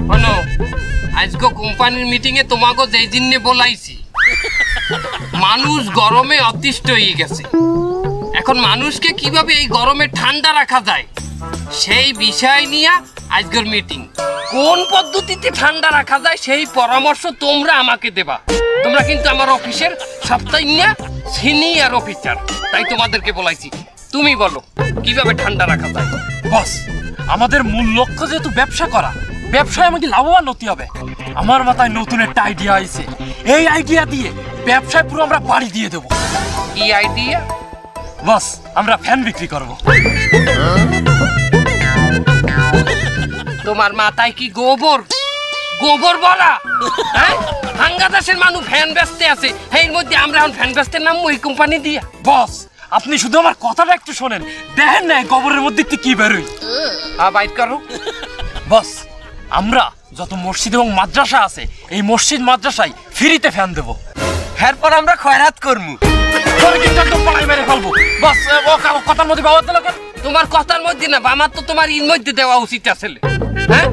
শোনো, আজকে কোম্পানির মিটিং এ তোমাকে যেই জিনিসে বলাইছি, মানুষ গরমে অতিষ্ঠ হয়ে গেছে। এখন মানুষকে কিভাবে এই গরমে ঠান্ডা রাখা যায় সেই বিষয় নিয়ে আজকের মিটিং। কোন পদ্ধতিতে ঠান্ডা রাখা যায় সেই পরামর্শ তোমরা আমাকে দেবা। তোমরা কিন্তু আমার অফিসের সবচেয়ে সিনিয়র অফিসার, তাই তোমাদেরকে বলাইছি। তুমি বলো কিভাবে ঠান্ডা রাখা যায়। বস, আমাদের মূল লক্ষ্য যেহেতু ব্যবসা করা, ব্যবসায় আমাকে লাভবান হতে হবে। আমার মাথায় নতুন একটা আইডিয়া আইছে। এই আইডিয়া দিয়ে ব্যবসায় পুরো আমরা বাড়ি দিয়ে দেবো। কি আইডিয়া? বস, আমরা ফ্যান বিক্রি করব। তোমার মাথায় কি গোবর গোবর বলা? হ্যাঁ, বাংলাদেশের মানুষ ফ্যান বেচতে আছে, এর মধ্যে আমরা এখন ফ্যান বেচতে নামবো এই কোম্পানি দিয়ে? বস, আপনি শুধু আমার কথাটা একটু শোনেন। দেখেন না গোবরের মধ্যে কি বেরোয়। বাইট করো। বস, আমরা যত মসজিদ এবং মাদ্রাসা আছে, এই মসজিদ মাদ্রাসায় ফ্রিতে ফ্যান দেবো। এরপর আমরা খয়রাত করবো। বস, কথার মধ্যে বাবা দিল কেন? তোমার কথার মধ্যে না, আমার তো তোমার ইর মধ্যে দেওয়া উচিত আসলে। হ্যাঁ,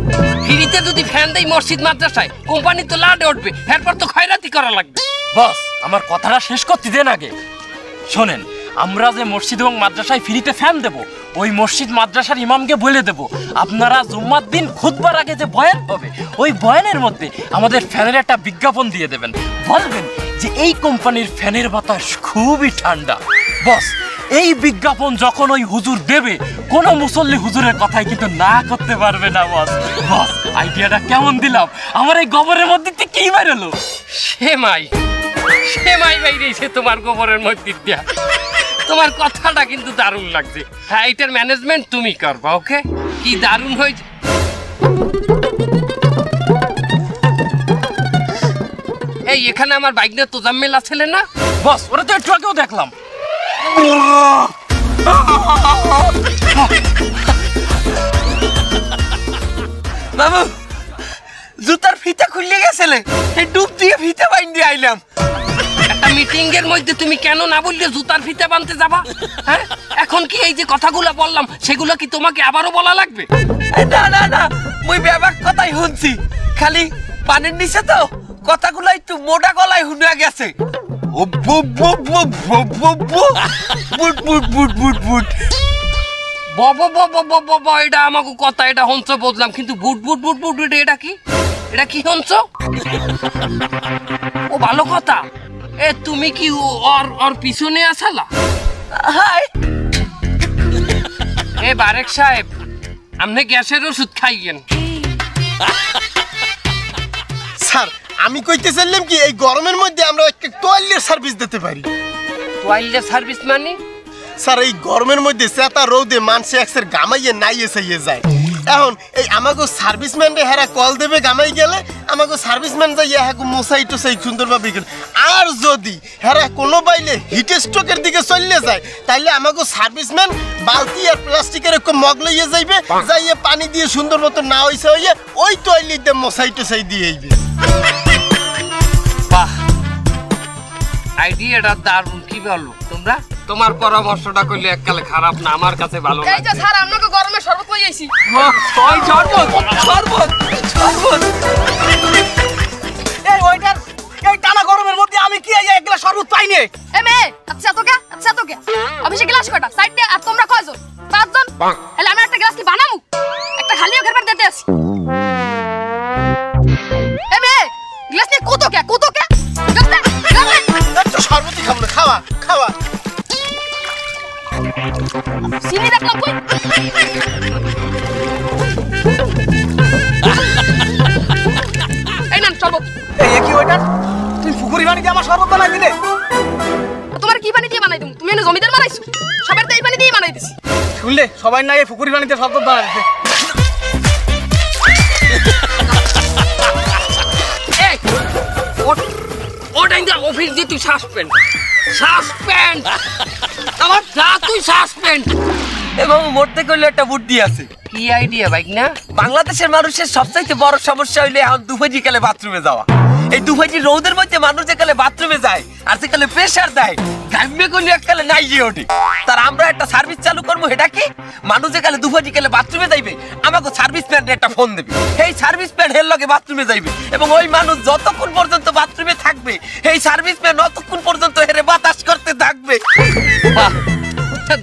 ফ্রিতে যদি ফ্যান দেয় মসজিদ মাদ্রাসায়, কোম্পানি তো লাডে উঠবে, এরপর তো খয়রাতি করা লাগবে। বস, আমার কথাটা শেষ করতে দেন আগে। শোনেন, আমরা যে মসজিদ এবং মাদ্রাসায় ফ্রিতে ফ্যান দেব, ওই মসজিদ মাদ্রাসার ইমামকে বলে দেব আপনারা জুম্মার দিন খুতবার আগে যে বয়ান হবে, ওই বয়ানের মধ্যে আমাদের ফ্যানের একটা বিজ্ঞাপন দিয়ে দেবেন। বলবেন যে এই কোম্পানির ফ্যানের বাতাস খুবই ঠান্ডা। বস, এই বিজ্ঞাপন যখন ওই হুজুর দেবে, কোন মুসল্লি হুজুরের কথাই কিন্তু না করতে পারবে না। বস, আইডিয়াটা কেমন দিলাম? আমার এই গোবরের মধ্যে কি বেরোলো? সেমাই বাইরেছে তোমার গোবরের মধ্যে দিয়া। তোমার কথাটা কিন্তু দারুণ লাগছে। হ্যাঁ, এটার ম্যানেজমেন্ট তুমি করবা। ওকে, কি দারুণ হয়েছে। এই এখানে আমার বাইক নিয়ে তোজাম্মেল আছে না? বস, ওরা তো একটু আগেও দেখলাম। বাবু, জুতার ফিতা খুলে গেছিলে, ডুব দিয়ে ফিতা বাইন্ধে আইলাম। একটা মিটিং এর মধ্যে তুমি কেন না বললে জুতার ফিতা বানতে যাবা? হ্যাঁ, এখন কি এই যে কথাগুলো বললাম সেগুলো কি তোমাকে আবারও বলা লাগবে? না না না, মুই ব্যাপার কথাই শুনছি, খালি পানির নিচে তো কথাগুলো একটু মোটা গলায় শুনে গেছে। এটা আমাকে কথা, এটা হংস বললাম, কিন্তু বুট বুট বুট বুট এটা কি? এটা কি হংস? ও ভালো কথা। এ তুমি কি ওর পিছনে আসালা? হাই এ বারেক সাহেব, আপনি গ্যাসের ওষুধ খাইয়েন। স্যার, আমি কইতে চাইলাম কি, এই গরমের মধ্যে আমরা একটা টয়লেট সার্ভিস দিতে পারি। টয়লেট সার্ভিস মানে? স্যার, এই গরমের মধ্যে চেতা রোদে মানুষ একসের গামাইয়ে নাইয়ে চাইয়ে যায়। এখন এই আমাকে সার্ভিসম্যানরে হেরা কল দেবে, গামাই গেলে আমাকে সার্ভিসম্যান যাই হ্যাঁ মশাই টসাই সুন্দরভাবে গেল। আর যদি হেরা কোনো বাইলে হিট স্ট্রোকের দিকে চললে যায়, তাইলে আমাকে সার্ভিসম্যান বালতি আর প্লাস্টিকের একটা মগ লইয়ে যাইবে, যাইয়ে পানি দিয়ে সুন্দর মতো না হইছে হইয়ে ওই টয়লেটে মশাই টসাই দিয়ে আইবে। বাহ, আইডিয়াটা দারুণ। কি বলো তোমরা? তোমার পরামর্শটা কইলে এককালে খারাপ না, আমার কাছে ভালো লাগে। এই যে স্যার, আপনাকে গরমে শরবত লই আইছি। ওই শরবত শরবত শরবত। এই ওইটার এই টানা গরমের মধ্যে আমি কি এই এক গ্লাস শরবত পাইনি? এ মেয়ে, আচ্ছা তো কে? অফিসে গ্লাস কয়টা? সাইড দে। আর তোমরা কয়জন? 5 জন। তাহলে আমি একটা গ্লাস কি বানামু? একটা খালিও খেরবার দিতে আসি। এ মেয়ে, গ্লাস নিয়ে কত কে? গ্লাস দে। তো শরবতই খাবো না, খাওয়া খাওয়া। চিনি দেখলাম কই? এই নাম শরবত। এই কি ওইটার? তুই ফুকুরি পানি দিয়ে আমার শরবত বানাই দিলে? তোমার কি পানি দিয়ে বানাই দিমু? তুমি এনে জমিদার বানাইছো? সবার তো এই পানি দিয়ে বানাই দিছি। শুনলে সবাই না এই ফুকুরি পানি দিয়ে শরবত বানাইছে। এই ওটা ইন্দা অফিস দিয়ে তুই সাসপেন্ড আমার যা, তুই সাসপেন্ড। এবং মরতে করলে একটা বুদ্ধি আছে। কি আইডিয়া বাইক না? বাংলাদেশের মানুষের সবচাইতে বড় সমস্যা হইলে এখন দুপুরকালে বাথরুমে যাওয়া। এই দুভাইটি রোদের মধ্যে মানুষ যেকালে বাথরুমে যায় আর সেকালে প্রেসার দেয় ঘামবে কোন এককালে নাই যে ওঠে তার আমরা একটা সার্ভিস চালু করবো এটা কি মানুষ যেকালে দুভাইটি গেলে বাথরুমে যাইবে আমাকে সার্ভিস ম্যানের একটা ফোন দেবে এই সার্ভিস ম্যান হের লগে বাথরুমে যাইবে এবং ওই মানুষ যতক্ষণ পর্যন্ত বাথরুমে থাকবে এই সার্ভিস ম্যান ততক্ষণ পর্যন্ত হেরে বাতাস করতে থাকবে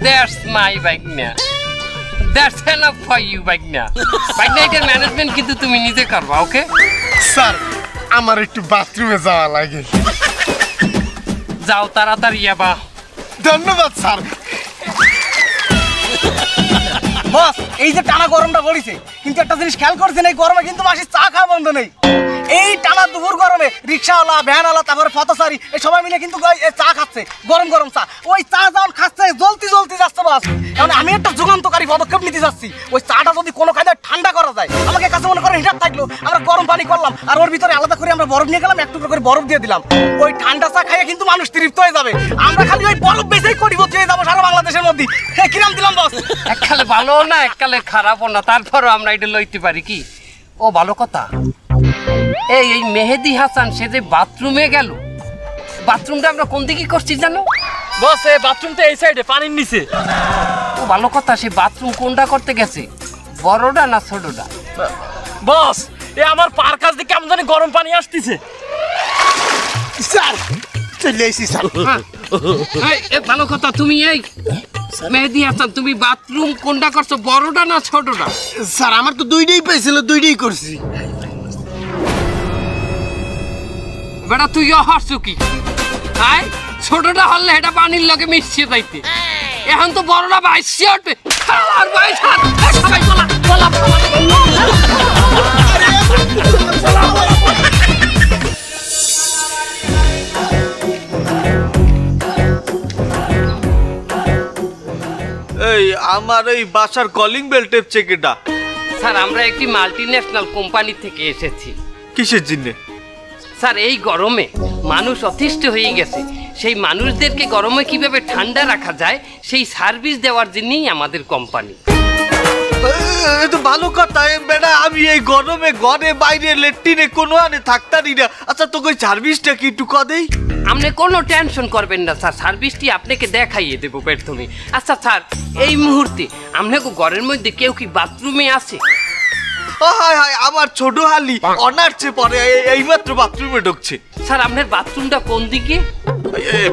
That's my Bagna. That's enough for you, Bagna. Bagna, এটার ম্যানেজমেন্ট কিন্তু তুমি নিজে করবা, ওকে? স্যার আমার একটু বাথরুমে যাওয়া লাগে। যাও তাড়াতাড়ি যাবা। ধন্যবাদ স্যার। বস এই যে টানা গরমটা পড়িছে কিন্তু একটা জিনিস খেয়াল করছেন এই গরমে কিন্তু মাসির চা খাওয়া বন্ধ নেই এই টানা দুপুর গরমে রিক্সাওয়ালা ভ্যানওয়ালা তারপরে পথচারী এই সবাই মিলে কিন্তু চা খাচ্ছে গরম গরম চা ওই চা যখন খাচ্ছে জ্বলতি জ্বলতি যাচ্ছে বাস এখন আমি একটা যুগান্তকারী পদক্ষেপ নিতে যাচ্ছি ওই চাটা যদি কোনো কায়দায় ঠান্ডা করা যায় আমাকে কাছে মনে করেন হিটার থাকলো আমরা গরম পানি করলাম আর ওর ভিতরে আলাদা করে আমরা বরফ নিয়ে গেলাম একটু করে বরফ দিয়ে দিলাম ওই ঠান্ডা চা খাইয়ে কিন্তু মানুষ তৃপ্ত হয়ে যাবে আমরা খালি ওই বরফ বেঁচেই কোটিপতি হয়ে যাবো সারা বাংলাদেশের মধ্যে কিরাম দিলাম বস এককালে ভালো না এককালে খারাপও না তারপরও আমরা এটা লইতে পারি কি ও ভালো কথা এই মেহেদি হাসান সে যে বাথরুমে গেল বাথরুমটা আমরা কোন দিকে করছি জানো বস এই বাথরুমটা এই সাইডে পানির নিচে ও ভালো কথা সে বাথরুম কোনটা করতে গেছে বড়টা না ছোটটা বস এ আমার পার কাছ দিয়ে কেমন জানি গরম পানি আসতেছে স্যার চলে এসেছি স্যার। এই ভালো কথা তুমি এই মেহেদি হাসান তুমি বাথরুম কোনটা করছো বড়টা না ছোটটা স্যার আমার তো দুইটাই পেয়েছিল দুইটাই করছি। বেটা তুই হাসছো কি আয় ছোটটা হলে এটা পানির লগে মিশিয়ে যাইতে এখন তো বড়টা বাইশে উঠবে আর বাইশ হাত সবাই বলা বলা এই আমার এই বাসার কলিং বেল টেপছে কেটা স্যার আমরা একটি মাল্টিন্যাশনাল কোম্পানি থেকে এসেছি কিসের জন্য স্যার এই গরমে মানুষ অতিষ্ঠ হয়ে গেছে সেই মানুষদেরকে গরমে কিভাবে ঠান্ডা রাখা যায় সেই সার্ভিস দেওয়ার জন্যই আমাদের কোম্পানি তো ভালো কথা বেটা আমি এই গরমে ঘরে বাইরে লেট্রিনে কোনো আনে থাকতারি না আচ্ছা তোকে সার্ভিসটা কি একটু কদেই আপনি কোনো টেনশন করবেন না স্যার সার্ভিসটি আপনাকে দেখাইয়ে দেবো প্রথমে আচ্ছা স্যার এই মুহূর্তে আপনাকে ঘরের মধ্যে কেউ কি বাথরুমে আছে হায় হায় আমার ছোট হালি অনার্সে পরে এইমাত্র বাথরুমে ঢুকছে স্যার আপনার বাথরুমটা কোন দিকে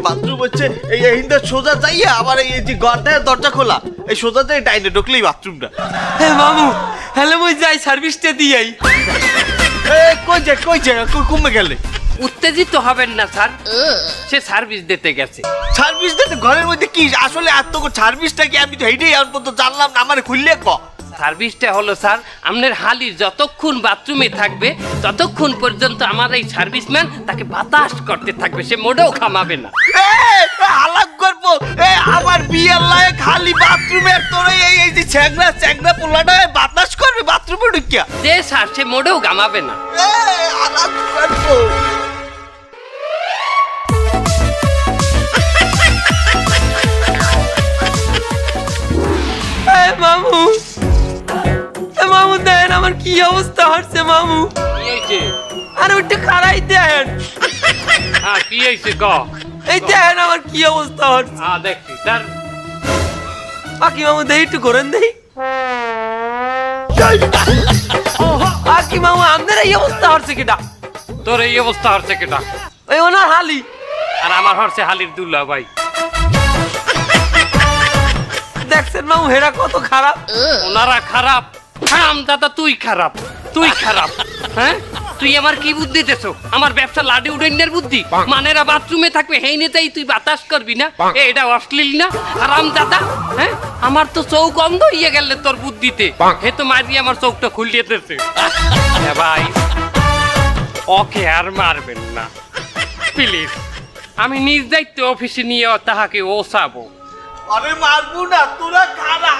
বাথরুম হচ্ছে এই হিন্দা সোজা যাইয়া আবার এই যে ঘরটায় দরজা খোলা এই সোজা যাই ডাইনে ঢুকলেই বাথরুমটা হ্যাঁ মামু হ্যালো মই যাই সার্ভিসটা দিয়াই কই যায় কমে গেলে উত্তেজিত হবেন না স্যার সে সার্ভিস দিতে গেছে সার্ভিস দিতে ঘরের মধ্যে কি আসলে এত সার্ভিসটা কি আমি তো এইটাই আর পর্যন্ত জানলাম না আমার খুললে ক সার্ভিসটা হলো স্যার আপনার হালি যতক্ষণ বাথরুমে থাকবে ততক্ষণ পর্যন্ত আমার এই সার্ভিসম্যান তাকে বাতাস করতে থাকবে সে মোটেও খামাবে না আলাপ করবো আমার বিয়ের লাগে খালি বাথরুমে তোর এই যে চ্যাংরা পোলাটা বাতাস করবে বাথরুমে ঢুকিয়া যে স্যার সে মোটেও ঘামাবে না আলাপ করবো মামু মামু দেন আমার কি অবস্থা হচ্ছে মামু আরে ওইটা খারাই দেন হ্যাঁ কি হয়েছে ক এই দেন আমার কি অবস্থা হচ্ছে হ্যাঁ দেখছি স্যার বাকি মামু দেই একটু করেন দেই বাকি মামু আমাদের এই অবস্থা হচ্ছে কিটা তোর এই অবস্থা হচ্ছে কেটা ওই ওনার হালি আর আমার হচ্ছে হালির দুল্লা ভাই দেখছেন মামু হেরা কত খারাপ ওনারা খারাপ হারাম দাদা তুই খারাপ হ্যাঁ তুই আমার কি বুদ্ধি দেছো আমার ব্যবসা লাডি উডেনের বুদ্ধি মানেরা বাথরুমে থাকবে হেই নেতেই তুই বাতাস করবি না এটা অশ্লীল না হারাম দাদা হ্যাঁ আমার তো চৌক অন্ধ হইয়া গেলে তোর বুদ্ধিতে হে তো মারি আমার চোখটা খুলিয়ে দিতেছে ভাই ওকে আর মারবেন না প্লিজ আমি নিজ দায়িত্বে অফিসে নিয়ে তাহাকে ওসাবো আরে মারবো না তোরা খারাপ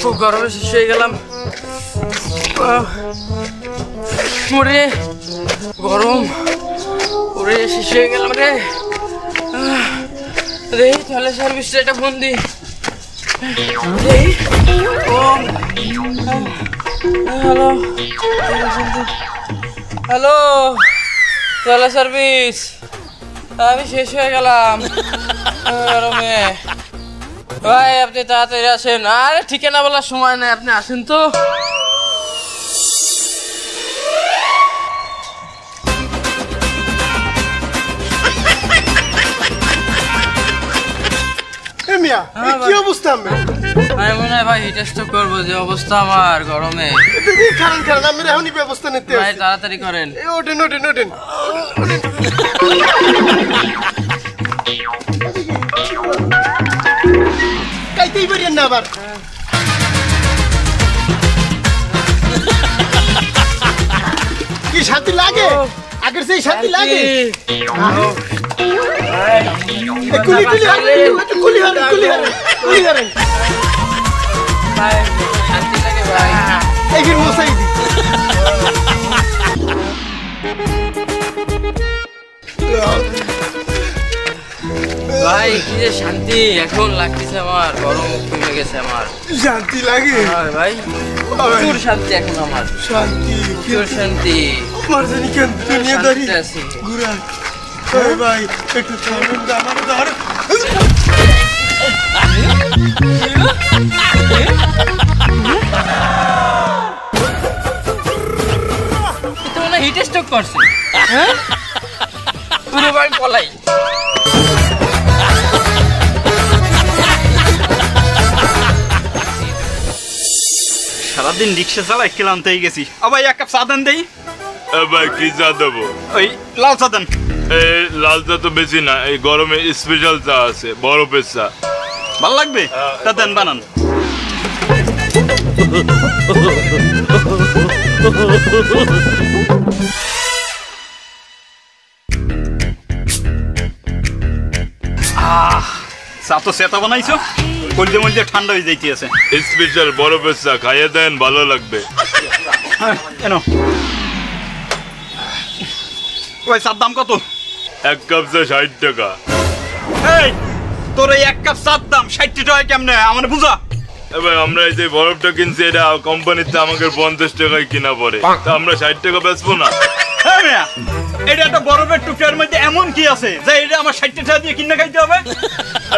খুব গরমে শেষ হয়ে গেলাম ওরে গরম ওরে শেষ হয়ে গেলাম রে রে তাহলে সার্ভিসটা এটা ফোন দি হ্যালো চলো সার্ভিস, আমি শেষ হয়ে গেলাম গরমে। ভাই আপনি তাড়াতাড়ি আসেন। আরে ঠিকানা বলার সময় নেই, আপনি আসেন তো। কি অবস্থা? আমি মনে হয় ভাই টেস্ট করবো, যে অবস্থা আমার গরমে। কারণ আমি এখনই ব্যবস্থা নিতে ভাই তাড়াতাড়ি করেন। ওঠেন ওঠেন ওঠেন। কাইতেই পারেন না আবার। কি শান্তি লাগে? আগের সেই শান্তি লাগে? কুলি কুলি হারেন, কুলি হারেন, কুলি হারেন, কুলি হারেন। ভাই শান্তি লাগে ভাই। এই ফির মশাই দি। ভাই কি যে শান্তি এখন লাগতেছে আমার, গরম কমে গেছে আমার। শান্তি লাগে ভাই প্রচুর শান্তি এখন আমার, শান্তি প্রচুর শান্তি। আমার জানি কেন দুনিয়াদারি শান্তিতে আছি। ঘুরা। এই ভাই একটু থামেন না, আমার ধর। তো মনে হিট স্ট্রোক করছে। হ্যাঁ পুরো ভাই পলাই। সারাদিন রিক্সা চালাই ক্লান্ত হয়ে গেছি। ভাই এক কাপ চা দেন দেই। ভাই কি চা দেবো? ওই লাল চা দেন। এই লাল চা তো বেশি না, এই গরমে স্পেশাল চা আছে, বরফের চা। ভাল লাগবে? তা দেন বানান। চা তো সেটা বানাইছো, কলজে মলজে ঠান্ডা হয়ে যাইতে আছে। স্পেশাল বরফের চা খাইয়ে দেন, ভালো লাগবে। কেন ওই চার দাম কত? এক কাপ চা 60 টাকা। এই তোর এই এক কাপ চার দাম 60 টাকা কেমনে আমার বুঝা? এবার আমরা এই যে বরফটা কিনছি, এটা কোম্পানিতে আমাকে 50 টাকায় কিনা পড়ে, তা আমরা 60 টাকা বেচবো না? হ্যাঁ মিয়া, এটা একটা বরফের টুকরার মধ্যে এমন কি আছে যে এটা আমার 60 টাকা দিয়ে কিনে খাইতে হবে?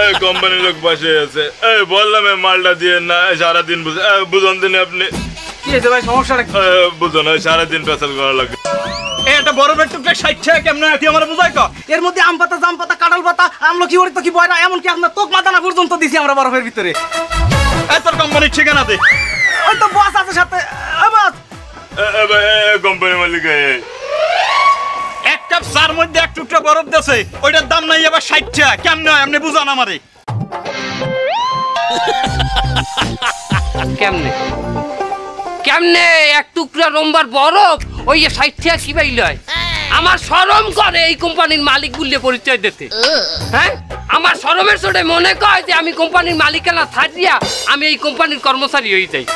এই কোম্পানির লোক পাশে আছে, এই বললাম এই মালটা দিয়ে না, সারাদিন বুঝন দিন আপনি। কি হয়েছে ভাই, সমস্যাটা কি? বুঝুন সারাদিন পেশাল করা লাগে। এটা বরফের টুকরা 60 টাকা কেমনে তুই আমার বুঝাই কর। এর মধ্যে আম পাতা, জাম পাতা, কাঁঠাল পাতা, আমলকি ওরি তো কি বয়রা, এমনকি আপনার তোক মাদানা পর্যন্ত দিছি আমরা বরফের ভিতরে। তোর কোম্পানির ঠিকানা দে। ওই তো বস আছে সাথে। বস কোম্পানির মালিক এক কাপ চার মধ্যে এক টুকরা বরফ দেছে, ওইটার দাম নাই আবার 60 টাকা কেমনে হয় আপনি বুঝান আমারে। কেমনে কেমনে এক টুকরা রম্বার বরফ ওই 60 টাকা কি বাইল হয়? আমার শরম করে এই কোম্পানির মালিক বললে পরিচয় দিতে। হ্যাঁ আমার শরমের চোটে মনে কয় যে আমি কোম্পানির মালিকানা ছাড়িয়া আমি এই কোম্পানির কর্মচারী হয়ে যাই।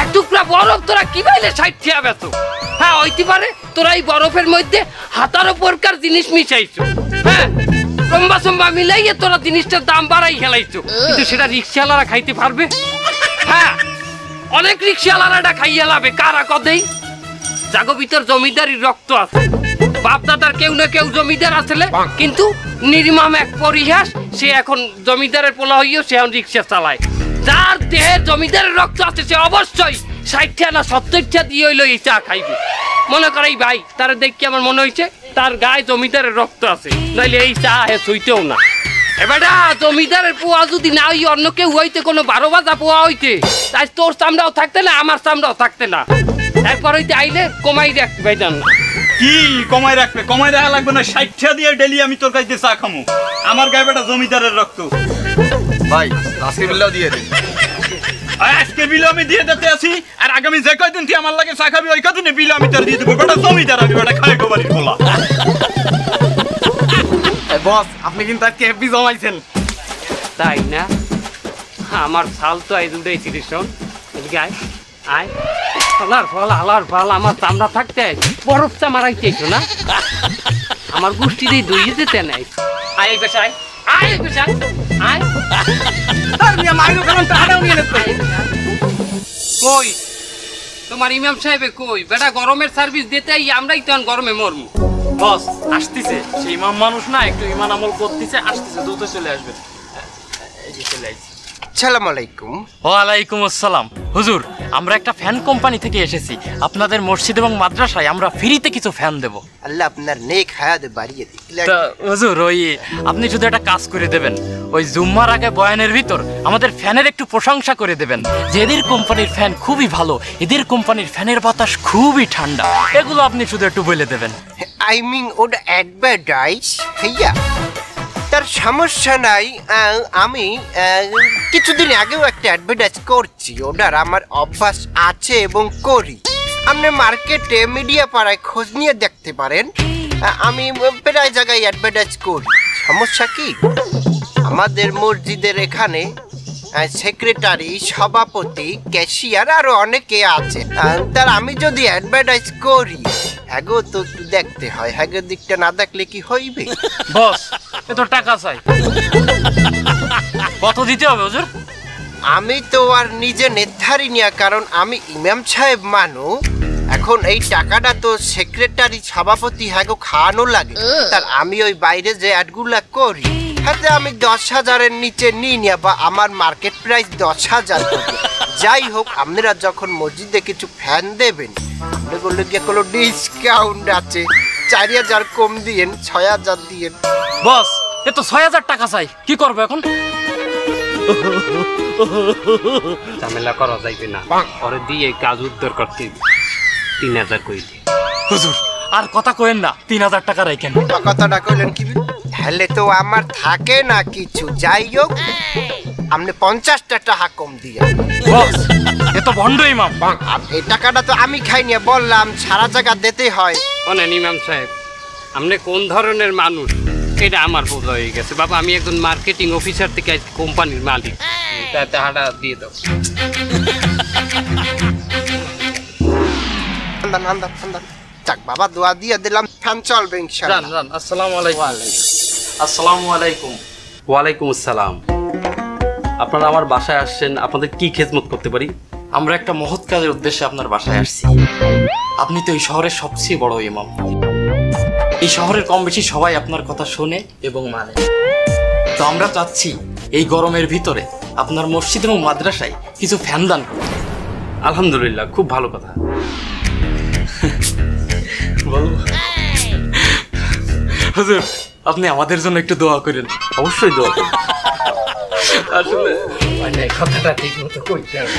এক টুকরা বরফ তোরা কি বাইলে 60 টাকা বেচো? হ্যাঁ হইতে পারে তোরা এই বরফের মধ্যে হাতারো প্রকার জিনিস মিশাইছো। হ্যাঁ লম্বা সম্বা মিলাইয়ে তোরা জিনিসটার দাম বাড়াই খেলাইছো, কিন্তু সেটা রিক্সাওয়ালারা খাইতে পারবে? হ্যাঁ অনেক রিক্সাওয়ালারা এটা খাইয়া লাভে। কারা কদেই জাগো ভিতর জমিদারির রক্ত আছে, বাপ দাদার কেউ না কেউ জমিদার আসলে, কিন্তু নির্মম এক পরিহাস, সে এখন জমিদারের পোলা হইও সে এখন রিক্সা চালায়। যার দেহে জমিদারের রক্ত আছে সে অবশ্যই 60 টাকা না 70 টাকা দিয়ে হইলো এই চা খাইবে। মনে করে এই ভাই তার দেখি আমার মনে হয়েছে তার গায়ে জমিদারের রক্ত আছে, নাইলে এই চা হে ছুঁইতেও না। এবারটা জমিদারের পোয়া যদি না হই অন্য কেউ হইতে, কোনো 12 বাজা পোয়া হইতে, তাই তোর চামড়াও থাকতে না আমার চামড়াও থাকতে না। একবার হইতে আইলে কমাই রাখতে ভাইজান। কি কমাই রাখবে? কমাই রাখা লাগবে না, 60 টাকা দিয়ে ডেলি আমি তোর কাছে চা খামু। আমার গায়ে বেটা জমিদারের রক্ত। ভাই আজকে বিলটাও দিয়ে দিন। আজকে বিল আমি দিয়ে দিতে আছি, আর আগামী যে কয়দিন তুই আমার লাগে চা খাবি ওই কদিনে বিল আমি তোর দিয়ে দেবো। বেটা জমিদার আমি, বেটা খাই গোবারির পোলা। বস আপনি কিন্তু আজকে হেভি জমাইছেন। তাই না? আমার ছাল তো আই দুটাই সিরিশন। এদিকে আয় আয়, ফলার ফল আলার ফল আমার চামড়া থাকতে বরফ চা মারাইতেছো না? আমার গোষ্ঠী দিয়ে দুইয়ে যেতে নাই। আয় এই পেশায়, আয় এই পেশায়, আয়। আর মিয়া মাইরো কারণ টাকাটাও নিয়ে নেব কই তোমার ইমাম সাহেবে কই বেটা গরমের সার্ভিস দিতে আমরাই তখন গরমে মরমু। বস আসতেছে, সেই ইমাম মানুষ না, একটু ইমান আমল করতেছে, আসতেছে, দ্রুত চলে আসবে। এই যে চলে আসছে। আসসালামু আলাইকুম। ওয়ালাইকুম আসসালাম। হুজুর, আমরা একটা ফ্যান কোম্পানি থেকে এসেছি। আপনাদের মসজিদ এবং মাদ্রাসায় আমরা ফ্রিতে কিছু ফ্যান দেব। আল্লাহ আপনার নেক হায়াত বাড়িয়ে দিক। তা হুজুর, ওই আপনি শুধু একটা কাজ করে দেবেন, ওই জুম্মার আগে বয়ানের ভিতর আমাদের ফ্যানের একটু প্রশংসা করে দেবেন যে এদের কোম্পানির ফ্যান খুবই ভালো, এদের কোম্পানির ফ্যানের বাতাস খুবই ঠান্ডা, এগুলো আপনি শুধু একটু বলে দেবেন। আই মিন ওটা অ্যাডভার্টাইজ হইয়া তার সমস্যা নাই। আমি কিছুদিন আগেও একটা অ্যাডভার্টাইজ করছি, ওটার আমার অভ্যাস আছে এবং করি। আপনি মার্কেটে মিডিয়া পাড়ায় খোঁজ নিয়ে দেখতে পারেন, আমি প্রায় জায়গায় অ্যাডভার্টাইজ করি। সমস্যা কি, আমাদের মসজিদের এখানে সেক্রেটারি, সভাপতি, ক্যাশিয়ার আরো অনেকে আছে। তার আমি যদি অ্যাডভার্টাইজ করি, হ্যাগো তো একটু দেখতে হয়, হ্যাগো দিকটা না দেখলে কি হইবে? বস, এত টাকা চাই, কত দিতে হবে হুজুর? আমি তো আর নিজে নির্ধারি না, কারণ আমি ইমাম সাহেব মানু। এখন এই টাকাটা তো সেক্রেটারি, সভাপতি হ্যাগো খাওয়ানো লাগে। তার আমি ওই বাইরে যে অ্যাডগুলা করি, হাতে আমি 10,000-এর নিচে নিই না, বা আমার মার্কেট প্রাইস 10,000। যাই হোক, আপনারা যখন মসজিদে কিছু ফ্যান দেবেন, আপনি বললে গিয়ে কোনো ডিসকাউন্ট আছে, 4,000 কম দিয়েন, 6,000 দিয়েন। বস, এ তো 6,000 টাকা চাই, কি করবো এখন? ঝামেলা করা যাইবে না, পরে দিয়ে কাজ উদ্ধার করতে 3,000 কই দি। হুজুর, আর কথা কইেন না, 3,000 টাকা রাখেন। কথাটা কইলেন কি? হলে তো আমার থাকে না কিছু। যাই হোক, আপনি 50টা টাকা কম দিয়ে। বস, এ তো ভণ্ড ইমাম। এই টাকাটা তো আমি খাই নিয়ে বললাম, সারা জায়গা দিতে হয়। শোনেন ইমাম সাহেব, আপনি কোন ধরনের মানুষ এটা আমার বোঝা হয়ে গেছে। বাবা, আমি একজন মার্কেটিং অফিসার থেকে কোম্পানির মালিক, টাকাটা দিয়ে দাও। যাক বাবা, দোয়া দিয়ে দিলাম, ফ্যান চলবে ইনশাআল্লাহ। আসসালামু আলাইকুম। আসসালামু আলাইকুম। ওয়ালাইকুম আসসালাম। আপনারা আমার বাসায় আসছেন, আপনাদের কি খেদমত করতে পারি? আমরা একটা মহৎ কাজের উদ্দেশ্যে আপনার বাসায় আসছি। আপনি তো এই শহরের সবচেয়ে বড় ইমাম। এই শহরের কম বেশি সবাই আপনার কথা শোনে এবং মানে। তো আমরা চাচ্ছি এই গরমের ভিতরে আপনার মসজিদ এবং মাদ্রাসায় কিছু ফ্যান দান করতে। আলহামদুলিল্লাহ, খুব ভালো কথা। বলবো হুজুর, আপনি আমাদের জন্য একটু দোয়া করেন। অবশ্যই দোয়া করব। আসলে মানে কথাটা ঠিক মতো কইতে হবে।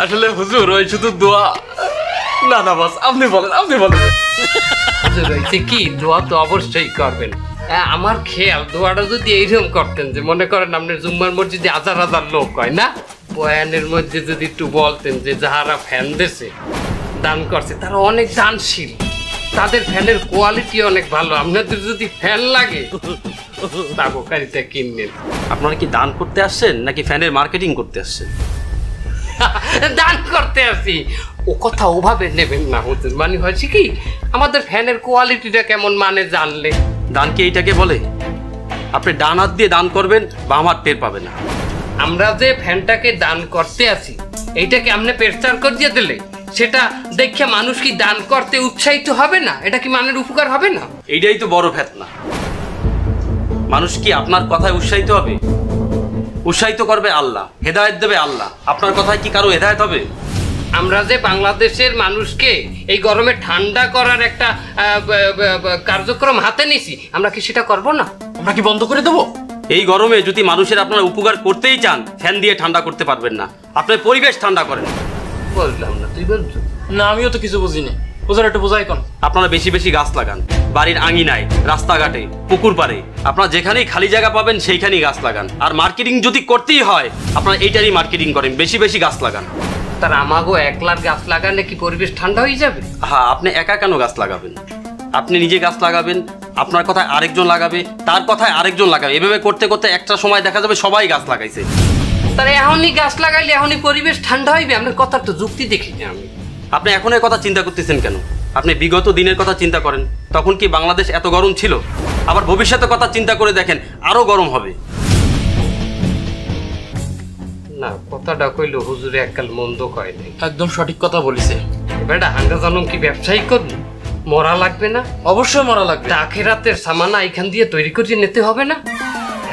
আসলে হুজুর, ওই শুধু দোয়া না না, বস আপনি বলেন, আপনি বলেন। কি দোয়া তো অবশ্যই করবেন। আমার খেয়াল দোয়াটা যদি এইরকম করতেন যে মনে করেন আপনার জুম্মার মসজিদে হাজার হাজার লোক হয় না, বয়ানের মধ্যে যদি একটু বলতেন যে যাহারা ফ্যান দিয়েছে, দান করছে, তারা অনেক দানশীল, তাদের ফ্যানের কোয়ালিটি অনেক ভালো, আপনাদের যদি ফ্যান লাগে তাবকারিটা কিনবেন। আপনারা কি দান করতে আসছেন নাকি ফ্যানের মার্কেটিং করতে আসছেন? দান করতে আসি। ও কথা ওভাবে নেবেন না হুজুর, মানে হয়েছে কি, আমাদের ফ্যানের কোয়ালিটিটা কেমন মানে জানলে। দান কি এইটাকে বলে? আপনি ডান হাত দিয়ে দান করবেন, বাম হাত টের পাবে না। আমরা যে ফ্যানটাকে দান করতে আসি, এইটাকে আপনি প্রচার করিয়ে দিলে সেটা দেখে মানুষ কি দান করতে উৎসাহিত হবে না? এটা কি মানের উপকার হবে না? এইটাই তো বড় ফেতনা। মানুষ কি আপনার কথায় উৎসাহিত হবে? উৎসাহিত করবে আল্লাহ, হেদায়েত দেবে আল্লাহ। আপনার কথায় কি কারো হেদায়েত হবে? আমরা যে বাংলাদেশের মানুষকে এই গরমে ঠান্ডা করার একটা কার্যক্রম হাতে নিছি, আমরা কি সেটা করব না? আমরা কি বন্ধ করে দেবো? এই গরমে যদি মানুষের আপনারা উপকার করতেই চান, ফ্যান দিয়ে ঠান্ডা করতে পারবেন না। আপনার পরিবেশ ঠান্ডা করেন। বললাম না, তুই বলছো না, আমিও তো কিছু বুঝিনি। হুজুর, একটু বোঝাই কোন। আপনারা বেশি বেশি গাছ লাগান, বাড়ির আঙিনায়, রাস্তাঘাটে, পুকুর পাড়ে, আপনারা যেখানেই খালি জায়গা পাবেন সেইখানেই গাছ লাগান। আর মার্কেটিং যদি করতেই হয়, আপনারা এইটারই মার্কেটিং করেন, বেশি বেশি গাছ লাগান। তার আমাগো একলার গাছ লাগালে কি পরিবেশ ঠান্ডা হয়ে যাবে? হ্যাঁ, আপনি একা কেন গাছ লাগাবেন? আপনি নিজে গাছ লাগাবেন, আপনার কথায় আরেকজন লাগাবে, তার কথায় আরেকজন লাগাবে, এভাবে করতে করতে একটা সময় দেখা যাবে সবাই গাছ লাগাইছে। তাহলে এখনই গাছ লাগাইলে এখনই পরিবেশ ঠান্ডা হইবে? আপনার কথার তো যুক্তি দেখি না আমি। আপনি এখন এর কথা চিন্তা করতেছেন কেন? আপনি বিগত দিনের কথা চিন্তা করেন, তখন কি বাংলাদেশ এত গরম ছিল? আবার ভবিষ্যতের কথা চিন্তা করে দেখেন, আরো গরম হবে। না কথাটা কইলো হুজুরে এককাল মন্দ কয় নাই। একদম সঠিক কথা বলিছে। এবারে হাঙ্গা জানম কি ব্যবসায়ী করবো? মরা লাগবে না? অবশ্যই মরা লাগবে। আখিরাতের সামানা এখান দিয়ে তৈরি করে নিতে হবে না?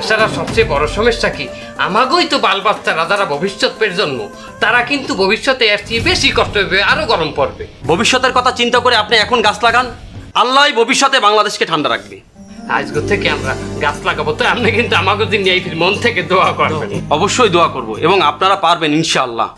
এছাড়া সবচেয়ে বড় সমস্যা কি, আমাগোই তো বাল বাচ্চারা যারা ভবিষ্যৎ প্রজন্ম, তারা কিন্তু ভবিষ্যতে এর চেয়ে বেশি কষ্ট হবে, আরো গরম পড়বে। ভবিষ্যতের কথা চিন্তা করে আপনি এখন গাছ লাগান, আল্লাহ ভবিষ্যতে বাংলাদেশকে ঠান্ডা রাখবে। আজকে থেকে আমরা গাছ লাগাবো, তো আপনি কিন্তু আমাকে দিন এই মন থেকে দোয়া করবেন। অবশ্যই দোয়া করব এবং আপনারা পারবেন ইনশাআল্লাহ।